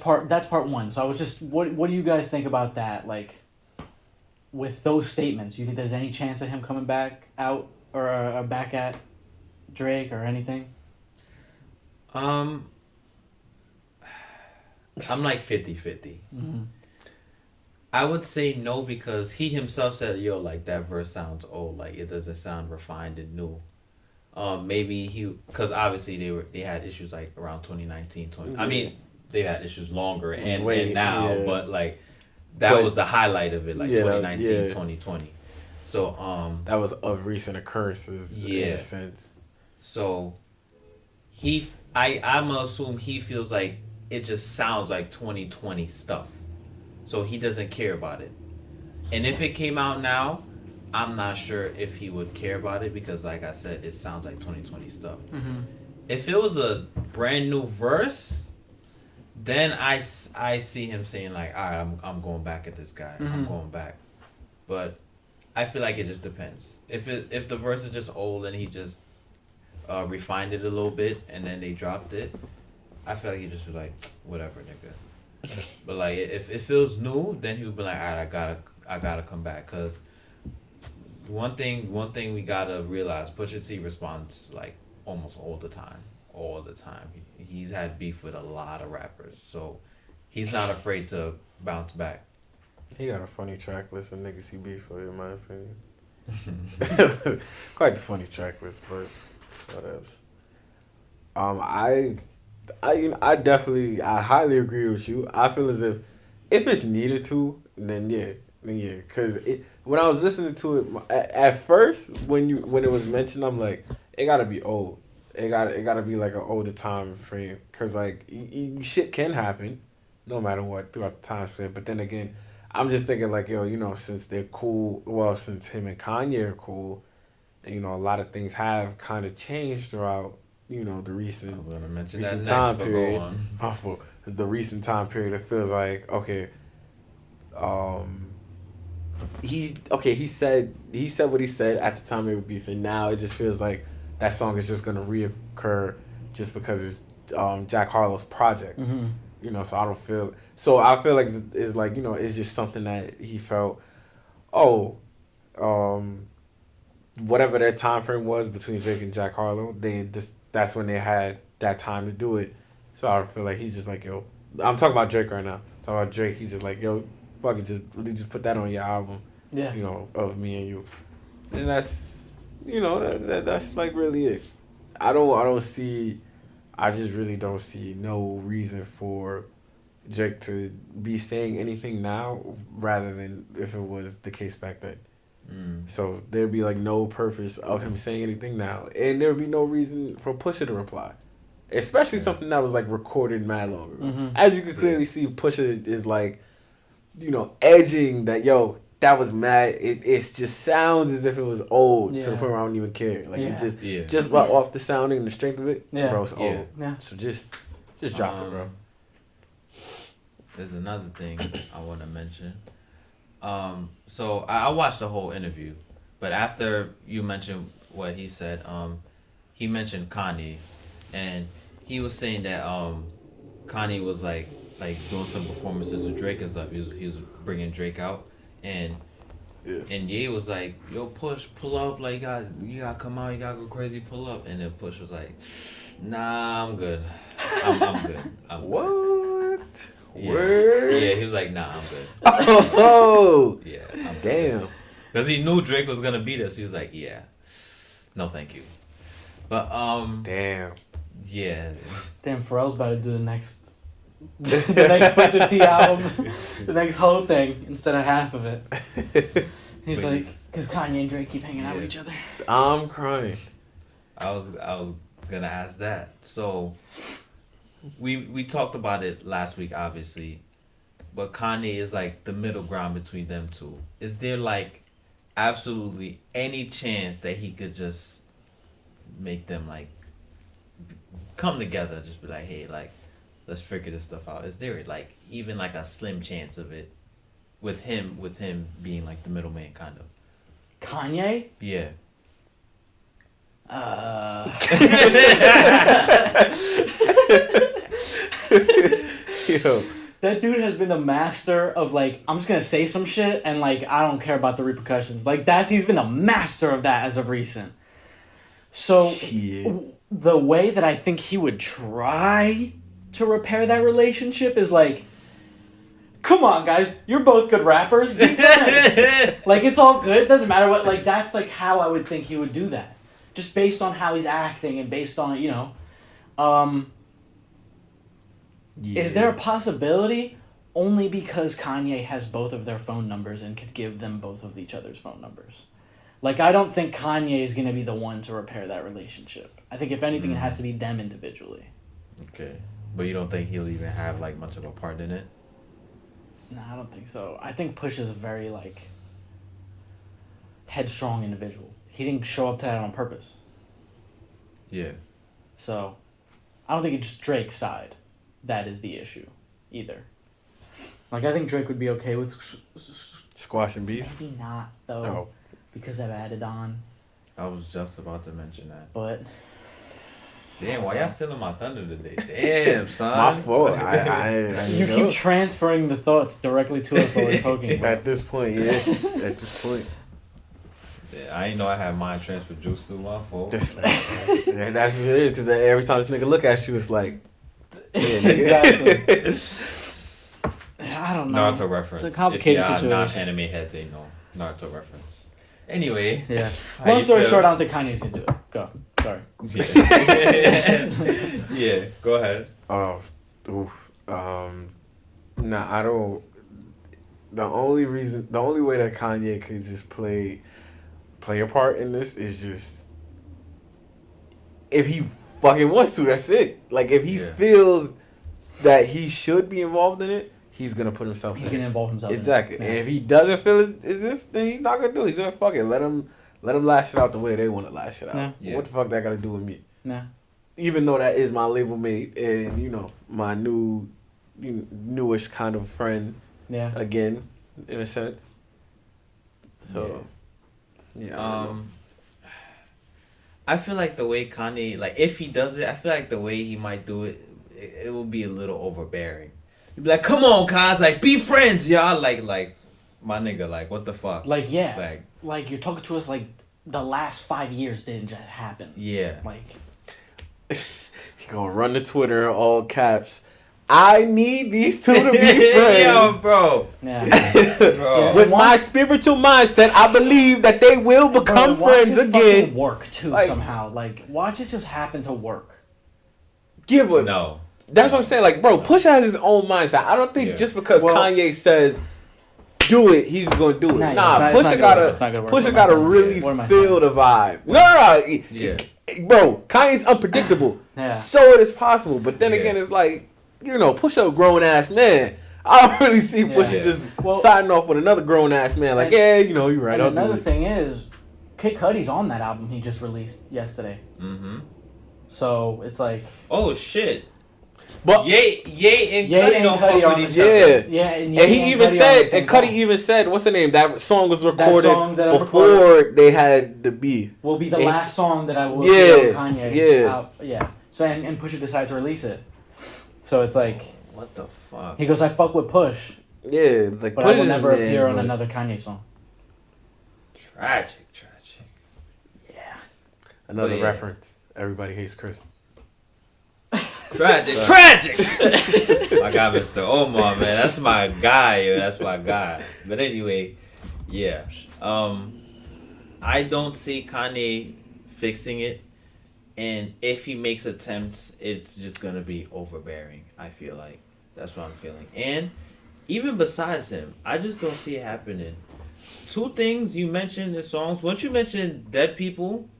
part one. So I was just, what do you guys think about that? Like, with those statements, you think there's any chance of him coming back out or back at Drake or anything? I'm like 50-50. Mm-hmm. I would say no because he himself said, "Yo, like that verse sounds old. Like it doesn't sound refined and new." Maybe because obviously they had issues like around 2019, 20. I mean, they had issues longer and now, but like that was the highlight of it, like 2019, 2020. So that was of recent occurrences in a sense. So I'm gonna assume he feels like it just sounds like 2020 stuff. So he doesn't care about it. And if it came out now, I'm not sure if he would care about it because, like I said, it sounds like 2020 stuff. Mm-hmm. If it was a brand new verse, then I see him saying like, all right, I'm going back at this guy. Mm-hmm. I'm going back. But I feel like it just depends. If the verse is just old and he just refined it a little bit and then they dropped it, I feel like he'd just be like, whatever, nigga. But like, if it feels new, then he would be like, all right, I gotta come back. Cause one thing we gotta realize, Pusha T responds like almost all the time. He's had beef with a lot of rappers, so he's not afraid to bounce back. He got a funny track list of niggas he beef with, in my opinion. Quite the funny track list, but whatevs. I highly agree with you. I feel as if it's needed to, then yeah. Because when I was listening to it at first, when it was mentioned, I'm like, it gotta be old. It gotta be like an older time frame. Cause like shit can happen, no matter what throughout the time frame. But then again, I'm just thinking like, yo, since they're cool, well, since him and Kanye are cool, and a lot of things have kind of changed throughout. The recent time period. My fault. It's the recent time period. It feels like, okay, he said what he said at the time they were beefing. Now it just feels like that song is just gonna reoccur just because it's Jack Harlow's project. Mm-hmm. You know, so I feel like it's like, you know, it's just something that he felt, whatever their time frame was between Drake and Jack Harlow, that's when they had that time to do it. So I feel like he's just like, yo, I'm talking about Drake right now. I'm talking about Drake, he's just like, yo, fuck it, just put that on your album. Yeah. You know, of Me and You. And that's, you know, that's like really it. I just really don't see no reason for Drake to be saying anything now rather than if it was the case back then. So there'd be like no purpose of him saying anything now, and there'd be no reason for Pusha to reply, especially something that was like recorded mad long ago. Mm-hmm. As you can clearly see, Pusha is like, you know, edging that, yo, that was mad. It just sounds as if it was old to the point where I don't even care. Like it just off the sounding and the strength of it, bro, it's old. Yeah. So just drop it, bro. There's another thing I want to mention. So I watched the whole interview, but after you mentioned what he said, he mentioned Kanye, and he was saying that Kanye was like doing some performances with Drake and stuff. He was bringing Drake out, and Ye was like, "Yo, pull up, like you gotta come out, you gotta go crazy, pull up." And then Push was like, "Nah, I'm good. I'm good. What? Yeah. Word? Yeah, he was like, "Nah, I'm good." Oh, yeah, damn. Because he knew Drake was gonna beat us. He was like, "Yeah, no, thank you." But damn. Yeah. Damn, Pharrell's about to do the next Pusha T album, the next whole thing instead of half of it. He's like, because Kanye and Drake keep hanging out with each other. I'm crying. I was gonna ask that. So we talked about it last week, obviously, but Kanye is like the middle ground between them two. Is there like absolutely any chance that he could just make them like come together, just be like, hey, like, let's figure this stuff out? Is there like even like a slim chance of it with him being like the middleman, kind of? Kanye? Yeah. Yo. That dude has been a master of like, I'm just gonna say some shit and like I don't care about the repercussions. Like he's been a master of that as of recent. So the way that I think he would try to repair that relationship is like, come on guys, you're both good rappers, be friends. Like it's all good, doesn't matter what, like that's like how I would think he would do that. Just based on how he's acting and based on, you know, is there a possibility? Only because Kanye has both of their phone numbers and could give them both of each other's phone numbers. Like, I don't think Kanye is going to be the one to repair that relationship. I think, if anything, it has to be them individually. Okay. But you don't think he'll even have, like, much of a part in it? No, I don't think so. I think Push is a very, like, headstrong individual. He didn't show up to that on purpose. Yeah. So, I don't think it's Drake's side that is the issue, either. Like, I think Drake would be okay with... Squash and beef? Maybe not, though. No. Because I've added on. I was just about to mention that. But... Damn, why y'all stealing my thunder today? Damn, son. My fault. I you keep transferring the thoughts directly to us while we're talking. At this point, yeah. At this point. Yeah, I didn't know I had mind transfer juice through my fault. That's what it is. Because every time this nigga look at you, it's like... Yeah, exactly. I don't know. Naruto reference. It's a complicated situation. Non-anime heads, they know. Naruto reference. Anyway. Yeah. Long story short, I don't think Kanye's going to do it. Go. Sorry. Yeah. Yeah, go ahead. Nah, I don't... The only way that Kanye could just play a part in this is just... If he fucking wants to, that's it. Like, if he feels that he should be involved in it, he's gonna put himself in it. He's gonna involve himself exactly. in it. And if he doesn't feel as if, then he's not gonna do it. He's gonna fuck it. Let him lash it out the way they want to lash it out. Yeah. What the fuck that got to do with me? Nah. Even though that is my label mate and, you know, my newish kind of friend. Yeah. Again, in a sense. So, yeah. I feel like the way Kanye, like, if he does it, I feel like the way he might do it, it will be a little overbearing. He'd be like, "Come on, guys, like, be friends, y'all." Like, my nigga, like, what the fuck? Like, yeah. Like, you're talking to us like the last 5 years didn't just happen. Yeah. Like, He gonna run to Twitter, all caps. I need these two to be friends. Yo, bro. yeah. Bro. With my spiritual mindset, I believe that they will become friends again. Work too somehow. Like, watch it just happen to work. Yeah, but No. that's what I'm saying. Like, bro, Pusha has his own mindset. I don't think just because Kanye says do it, he's gonna do it. Pusha gotta really feel the vibe. No. Yeah. Bro, Kanye's unpredictable. So it is possible. But then again, it's like, you know, Pusha a grown ass man. I don't really see Pusha just signing off with another grown ass man. Like, you know, you're right. And another thing is, Kid Cudi's on that album he just released yesterday. Mm-hmm. So it's like, oh shit. But Ye and Cudi don't fuck with each other. Yeah, and he even said, and Cudi even said, what's the name? That song was recorded before they had the beef. Will be the last song that I will hear on Kanye. So and Pusha decided to release it. So it's like, what the fuck? He goes, I fuck with Push. Yeah, like, but I will never appear on another Kanye song. Tragic. Yeah. Another reference. Everybody hates Chris. Tragic. My guy, Mr. Omar, man. That's my guy, yo. That's my guy. But anyway, yeah. I don't see Kanye fixing it. And if he makes attempts, it's just going to be overbearing, I feel like. That's what I'm feeling. And even besides him, I just don't see it happening. Two things you mentioned in songs. Once you mentioned dead people,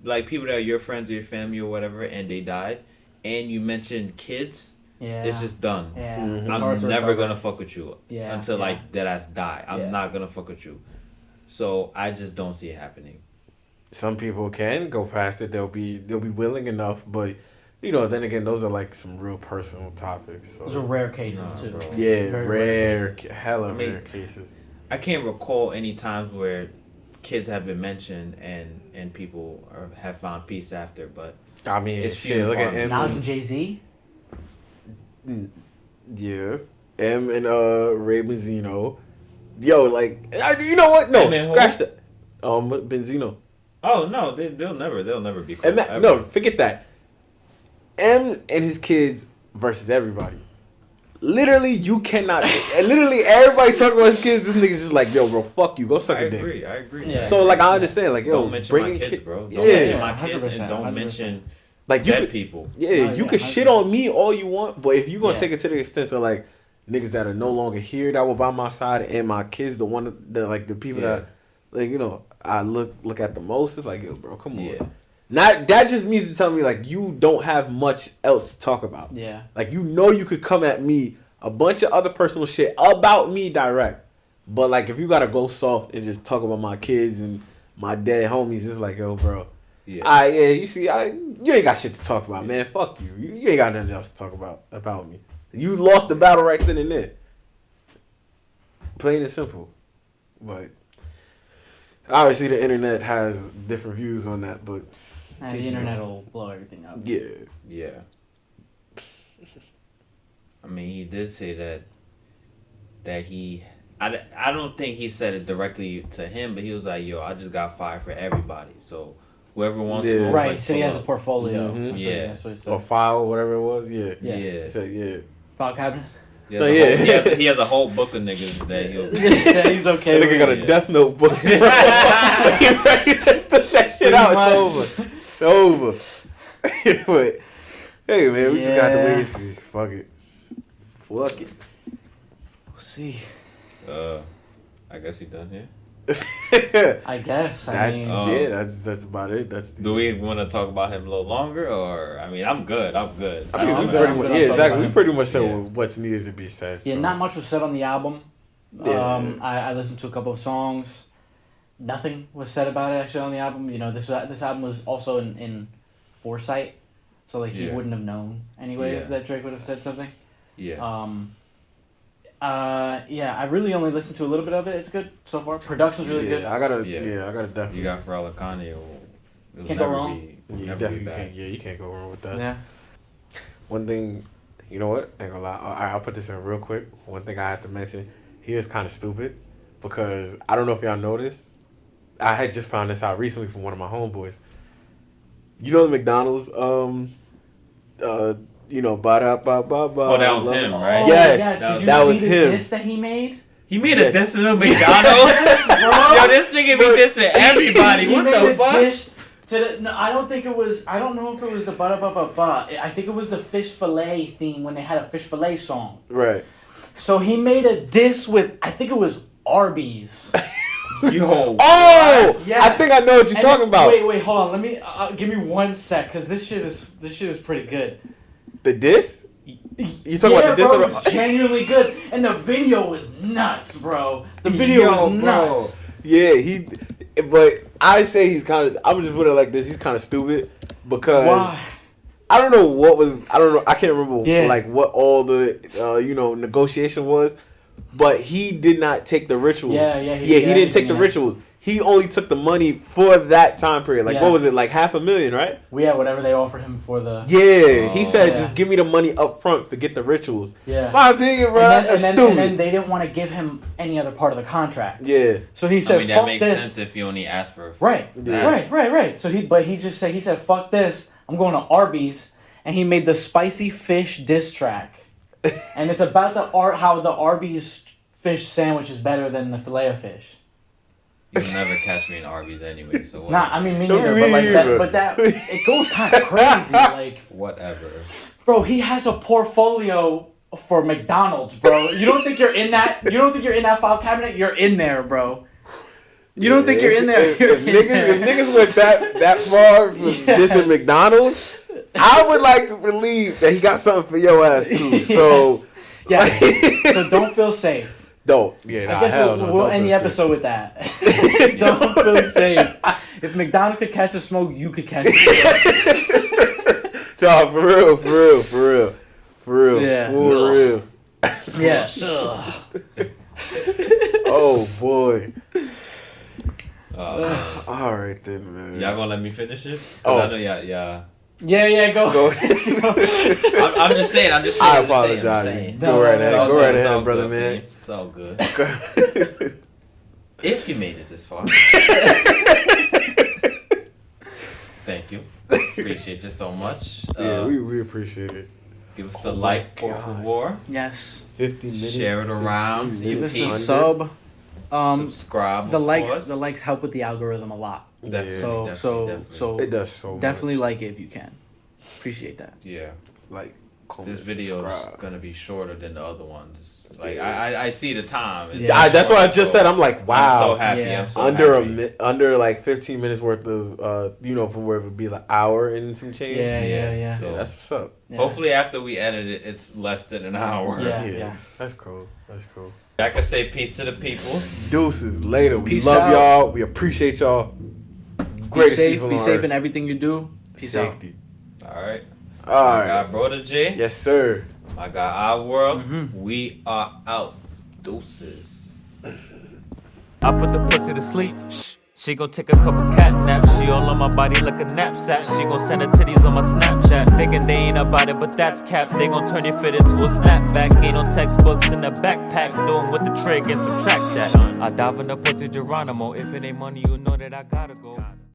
like people that are your friends or your family or whatever, and they died, and you mentioned kids, it's just done. Yeah. Mm-hmm. I'm never going to fuck with you until like dead ass die. I'm not going to fuck with you. So I just don't see it happening. Some people can go past it. They'll be willing enough, but you know, then again, those are like some real personal topics. So. Those are rare cases too. Bro. Yeah, rare cases. I can't recall any times where kids have been mentioned and people have found peace after, but I mean, shit. Look at M. Nas and Jay-Z. Yeah, M and Ray Benzino. Yo, like, you know what? No, scratch that. Benzino. Oh no, they'll never be cool. No, forget that. M and his kids versus everybody. Literally, you cannot. Literally, everybody talking about his kids. This nigga's just like, yo, bro, fuck you. Go suck a dick. I agree. Yeah. So, like, I understand. Like, yo, don't mention bringing my kids, bro. Don't yeah. mention my kids and don't 100%. mention like dead people. Yeah, you can shit on me all you want, but if you gonna take it to the extent of like niggas that are no longer here that were by my side and my kids, the people that, like, you know, I look at the most, it's like, yo, bro, come on. Yeah. Not that just means to tell me like you don't have much else to talk about. Yeah. Like, you know, you could come at me a bunch of other personal shit about me direct, but like if you gotta go soft and just talk about my kids and my dead homies, it's like, yo, bro. Yeah. You see, you ain't got shit to talk about, man. Fuck you. You ain't got nothing else to talk about me. You lost the battle right then and there. Plain and simple. But obviously the internet has different views on that, but the internet will blow everything up. Yeah. Yeah. I mean, he did say that he... I don't think he said it directly to him, but he was like, yo, I just got fired for everybody. So whoever wants to... Right, like, so he has a portfolio. Mm-hmm. Yeah. That's what he said. Or file, whatever it was. Yeah. He said, File cabinet. So he has a whole book of niggas that he'll... Yeah, he's okay. That nigga got a Death Note book. He ready to put that shit out. It's over. But hey, man, we just got to wait and see. Fuck it. We'll see. I guess we done here. I guess. That's about it. Do we want to talk about him a little longer, or I mean, I'm good. I mean, we pretty much said what's needed to be said. Yeah, so. not much was said on the album. Yeah. I listened to a couple of songs. Nothing was said about it actually on the album. You know, this album was also in foresight, so like he wouldn't have known anyways that Drake would have said something. Yeah. Yeah, I really only listened to a little bit of it. It's good so far. Production's really good. I gotta definitely. You got Pharrell and Kanye. Can't go wrong. You definitely can't. Yeah, you can't go wrong with that. Yeah. One thing, you know what? Ain't gonna lie. I'll put this in real quick. One thing I have to mention. He is kind of stupid because I don't know if y'all noticed. I had just found this out recently from one of my homeboys. You know the McDonald's, you know, ba-da-ba-ba-ba. Oh, that was him, right? Yes, that was Did you see him. the diss that he made? He made a diss to McDonald's? Yo, this nigga be dissing everybody. What the fuck? Dish to the, no, I don't know if it was the ba-da-ba-ba-ba. I think it was the fish fillet theme when they had a fish fillet song. Right. So he made a diss with, I think it was Arby's. Yo. Oh! Yes. I think I know what you're talking about. Wait, hold on. Let me, give me 1 sec, because this shit is pretty good. The diss? You talking about the diss? Bro, it was genuinely good. And the video was nuts, bro. The video was nuts. Bro. Yeah, but I say he's kind of, I would just put it like this, he's kind of stupid because Why? I don't know, I can't remember like what all the, negotiation was, but he did not take the rituals. He didn't take the rituals. He only took the money for that time period. Like, what was it, like $500,000, right? Yeah, whatever they offered him for the... Yeah, he said, just give me the money up front, forget the rituals. Yeah. My opinion, bro, that's stupid. And then they didn't want to give him any other part of the contract. Yeah. So he said, that fuck makes this. sense if you only ask for... Right. Yeah. Right. So he said, fuck this, I'm going to Arby's. And he made the spicy fish diss track. And it's about how the Arby's fish sandwich is better than the filet of fish. You'll never catch me in Arby's anyway, so... Nah, I mean, me neither, but it goes kind of crazy, like... Whatever. Bro, he has a portfolio for McDonald's, bro. You don't think you're in that file cabinet? You're in there, bro. You don't think you're in there? If niggas went that far for dissing McDonald's, I would like to believe that he got something for your ass, too. So... Yeah. So don't feel safe. Don't. Yeah, nah, I guess hell no. we'll end the episode with that. Don't feel safe. If McDonald's could catch a smoke, you could catch it. No, for real. Yeah. For real. Yeah. Oh, boy. Oh, all right, then, man. Y'all gonna let me finish it? Oh. I know y'all. Yeah, go. I'm just saying. I apologize. Go right ahead, brother, man. It's all good. If you made it this far, thank you. Appreciate you so much. Yeah, we appreciate it. Give us a like, por favor. Yes. 50 minutes. Share it around. Give us a sub. Subscribe. The likes help with the algorithm a lot. Definitely. So it does so definitely much. like it if you can. Appreciate that. Yeah. Like, comment, this video is gonna be shorter than the other ones. Like I see the time. That's what I just said. I'm like, wow. I'm so happy. Yeah. I'm so happy. Under like 15 minutes worth of from where it would be like hour and some change. Yeah. So that's what's up. Yeah. Hopefully after we edit it, it's less than an hour. Yeah. That's cool. I can say peace to the people. Deuces later. We Peace love out. y'all. We appreciate y'all. Greatest people Be on safe earth. in everything you do. Peace Safety. All right. All I right. got Brotegé. Yes, sir. I got OddwOrld. Mm-hmm. We are out. Deuces. I put the pussy to sleep. Shh. She gon' take a couple cat naps. She all on my body like a knapsack. She gon' send her titties on my Snapchat. Thinking they ain't about it, but that's cap. They gon' turn your fit into a snapback. Ain't no textbooks in the backpack. Doing with the trig and subtract that. I dive in the pussy Geronimo. If it ain't money, you know that I gotta go.